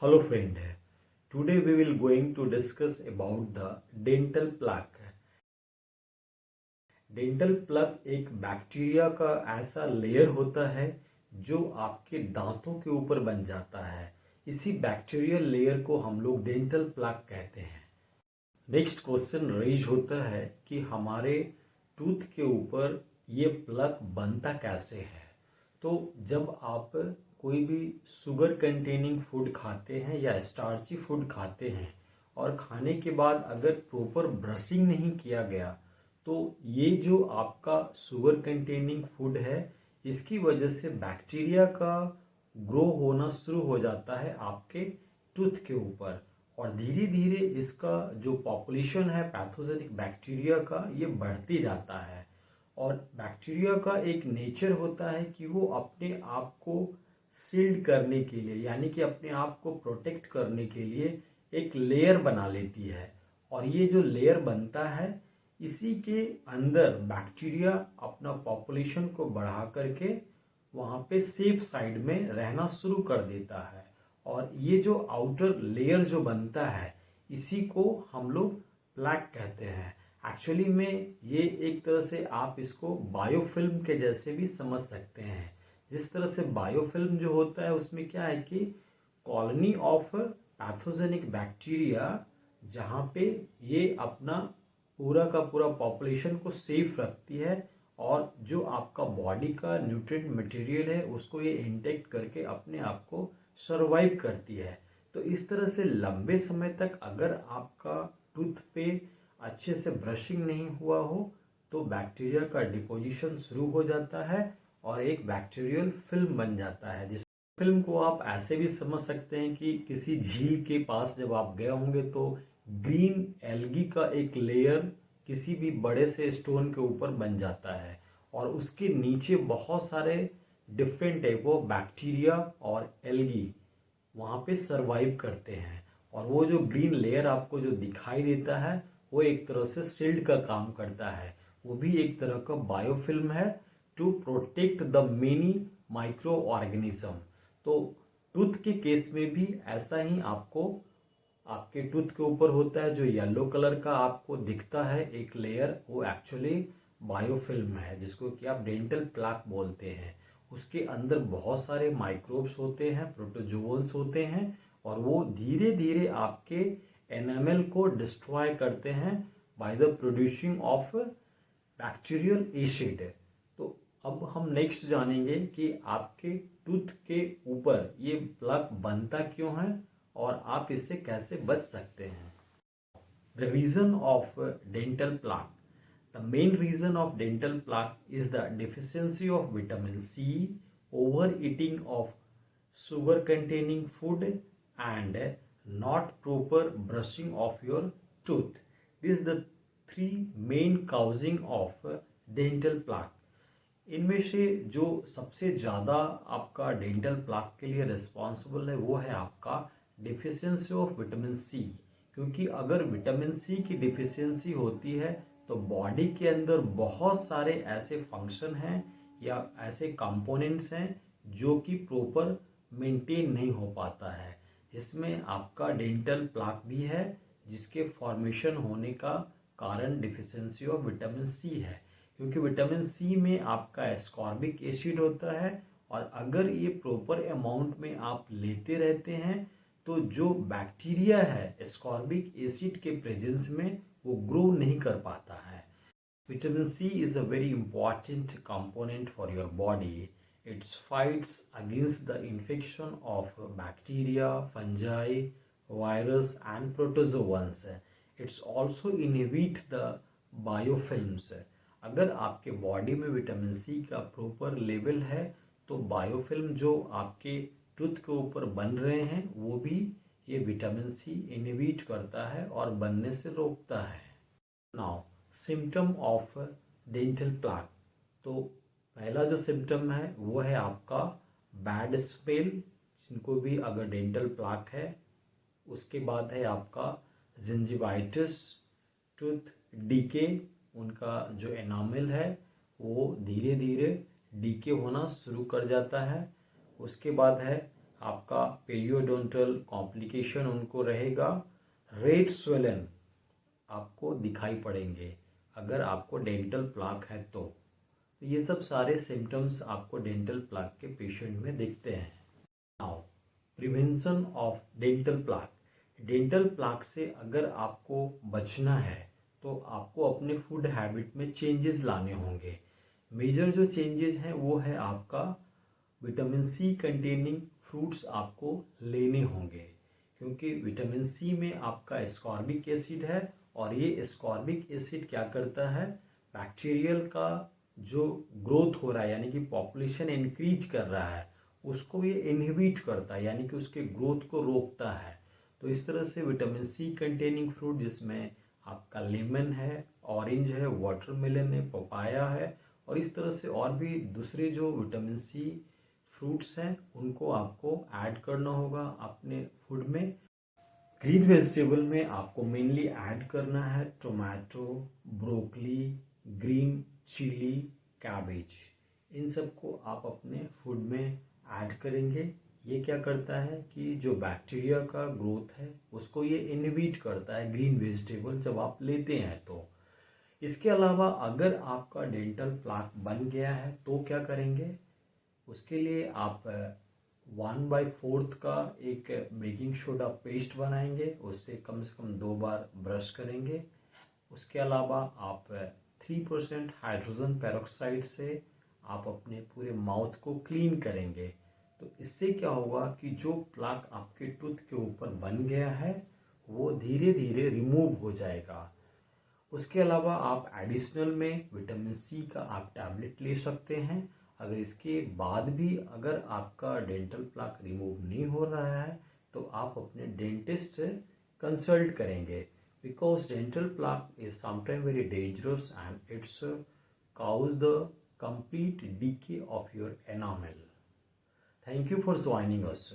Hello friend, today we will going to discuss about the dental plaque. Dental plug एक bacteria का ऐसा layer होता है जो आपके दांतों के ऊपर बन जाता है। इसी बैक्टीरियल लेयर को हम लोग डेंटल प्लग कहते हैं। नेक्स्ट क्वेश्चन रेज होता है कि हमारे टूथ के ऊपर ये प्लग बनता कैसे है। तो जब आप कोई भी शुगर कंटेनिंग फूड खाते हैं या स्टार्ची फूड खाते हैं और खाने के बाद अगर प्रॉपर ब्रशिंग नहीं किया गया तो ये जो आपका शुगर कंटेनिंग फूड है इसकी वजह से बैक्टीरिया का ग्रो होना शुरू हो जाता है आपके टूथ के ऊपर और धीरे धीरे इसका जो पॉपुलेशन है पैथोजेनिक बैक्टीरिया का ये बढ़ती जाता है। और बैक्टीरिया का एक नेचर होता है कि वो अपने आप को सील्ड करने के लिए यानी कि अपने आप को प्रोटेक्ट करने के लिए एक लेयर बना लेती है और ये जो लेयर बनता है इसी के अंदर बैक्टीरिया अपना पॉपुलेशन को बढ़ा करके वहाँ पे सेफ साइड में रहना शुरू कर देता है। और ये जो आउटर लेयर जो बनता है इसी को हम लोग प्लैक कहते हैं। एक्चुअली में ये एक तरह से आप इसको बायोफिल्म के जैसे भी समझ सकते हैं। जिस तरह से बायोफिल्म जो होता है उसमें क्या है कि कॉलोनी ऑफ पैथोजेनिक बैक्टीरिया जहाँ पे ये अपना पूरा का पूरा पॉपुलेशन को सेफ रखती है और जो आपका बॉडी का न्यूट्रिएंट मटेरियल है उसको ये इंटेक्ट करके अपने आप को सरवाइव करती है। तो इस तरह से लंबे समय तक अगर आपका टूथ पे अच्छे से ब्रशिंग नहीं हुआ हो तो बैक्टीरिया का डिपोजिशन शुरू हो जाता है और एक बैक्टीरियल फिल्म बन जाता है। जिस फिल्म को आप ऐसे भी समझ सकते हैं कि किसी झील के पास जब आप गए होंगे तो ग्रीन एल्गी का एक लेयर किसी भी बड़े से स्टोन के ऊपर बन जाता है और उसके नीचे बहुत सारे डिफरेंट टाइप ऑफ बैक्टीरिया और एल्गी वहाँ पे सरवाइव करते हैं। और वो जो ग्रीन लेयर आपको जो दिखाई देता है वो एक तरह से शील्ड का काम करता है। वो भी एक तरह का बायोफिल्म है to protect the many micro organism. तो टूथ के केस में भी ऐसा ही आपको आपके टूथ के ऊपर होता है। जो येलो कलर का आपको दिखता है एक लेयर वो एक्चुअली बायोफिल्म है जिसको कि आप डेंटल प्लाक बोलते हैं। उसके अंदर बहुत सारे माइक्रोब्स होते हैं, प्रोटोजोन्स होते हैं और वो धीरे धीरे आपके एनामेल को डिस्ट्रॉय करते हैं by the producing of bacterial acid. तो अब हम नेक्स्ट जानेंगे कि आपके टूथ के ऊपर ये प्लग बनता क्यों है और आप इससे कैसे बच सकते हैं। The reason of dental plaque. The main reason of dental plaque is the deficiency of vitamin C, overeating of sugar containing food and not proper brushing of your tooth. These are the three main causing of dental plaque. इनमें से जो सबसे ज़्यादा आपका dental plaque के लिए responsible है वो है आपका डिफिशियंसी ऑफ विटामिन सी। क्योंकि अगर विटामिन सी की डिफिशियंसी होती है तो बॉडी के अंदर बहुत सारे ऐसे फंक्शन हैं या ऐसे कंपोनेंट्स हैं जो कि प्रॉपर मेंटेन नहीं हो पाता है। इसमें आपका डेंटल प्लाक भी है जिसके फॉर्मेशन होने का कारण डिफिशियंसी ऑफ विटामिन सी है। क्योंकि विटामिन सी में आपका एस्कॉर्बिक एसिड होता है और अगर ये प्रॉपर अमाउंट में आप लेते रहते हैं तो जो बैक्टीरिया है एस्कॉर्बिक एसिड के प्रेजेंस में वो ग्रो नहीं कर पाता है। Vitamin C is a very important component for your body. Its fights against the infection of bacteria, fungi, virus and protozoans. Its also inhibit the biofilms. अगर आपके बॉडी में विटामिन सी का प्रॉपर लेवल है तो biofilm जो आपके tooth के ऊपर बन रहे हैं वो भी ये विटामिन सी इनहिबिट करता है और बनने से रोकता है। Now symptom of dental plaque. तो पहला जो सिम्टम है वो है आपका बैड स्मेल, जिनको भी अगर डेंटल प्लाक है। उसके बाद है आपका जिंजिवाइटिस, टूथ डीके, उनका जो एनामल है वो धीरे धीरे डीके होना शुरू कर जाता है। उसके बाद है आपका पेरियोडोंटल कॉम्प्लिकेशन उनको रहेगा, रेड स्वेलन आपको दिखाई पड़ेंगे अगर आपको डेंटल प्लाक है तो ये सब सारे सिम्टम्स आपको डेंटल प्लाक के पेशेंट में दिखते हैं। Now prevention of dental plaque. Dental plaque से अगर आपको बचना है तो आपको अपने फूड हैबिट में चेंजेस लाने होंगे। मेजर जो चेंजेस हैं वो है आपका विटामिन सी कंटेनिंग फ्रूट्स आपको लेने होंगे, क्योंकि विटामिन सी में आपका एस्कॉर्बिक एसिड है और ये एस्कॉर्बिक एसिड क्या करता है, बैक्टीरियल का जो ग्रोथ हो रहा है यानी कि पॉपुलेशन इंक्रीज कर रहा है उसको ये इनहिबिट करता है, यानी कि उसके ग्रोथ को रोकता है। तो इस तरह से विटामिन सी कंटेनिंग फ्रूट जिसमें आपका लेमन है, ऑरेंज है, वाटरमेलन है, पपाया है और इस तरह से और भी दूसरे जो विटामिन सी फ्रूट्स हैं उनको आपको ऐड करना होगा अपने फूड में। ग्रीन वेजिटेबल में आपको मेनली ऐड करना है tomato, broccoli, green chilli, cabbage. इन सबको आप अपने फूड में ऐड करेंगे। ये क्या करता है कि जो बैक्टीरिया का ग्रोथ है उसको ये इनहिबिट करता है ग्रीन वेजिटेबल जब आप लेते हैं तो। इसके अलावा अगर आपका डेंटल प्लाक बन गया है तो क्या करेंगे, उसके लिए आप 1/4 का एक बेकिंग सोडा पेस्ट बनाएंगे, उससे कम 2 बार ब्रश करेंगे। उसके अलावा आप 3% हाइड्रोजन पेरोक्साइड से आप अपने पूरे माउथ को क्लीन करेंगे। तो इससे क्या होगा कि जो प्लाक आपके टूथ के ऊपर बन गया है वो धीरे धीरे रिमूव हो जाएगा। उसके अलावा आप एडिशनल में विटामिन सी का आप टैबलेट ले सकते हैं। अगर इसके बाद भी अगर आपका डेंटल प्लाक रिमूव नहीं हो रहा है तो आप अपने डेंटिस्ट से कंसल्ट करेंगे, because dental plaque is sometime very dangerous and it's cause the complete decay of your enamel. Thank you for joining us.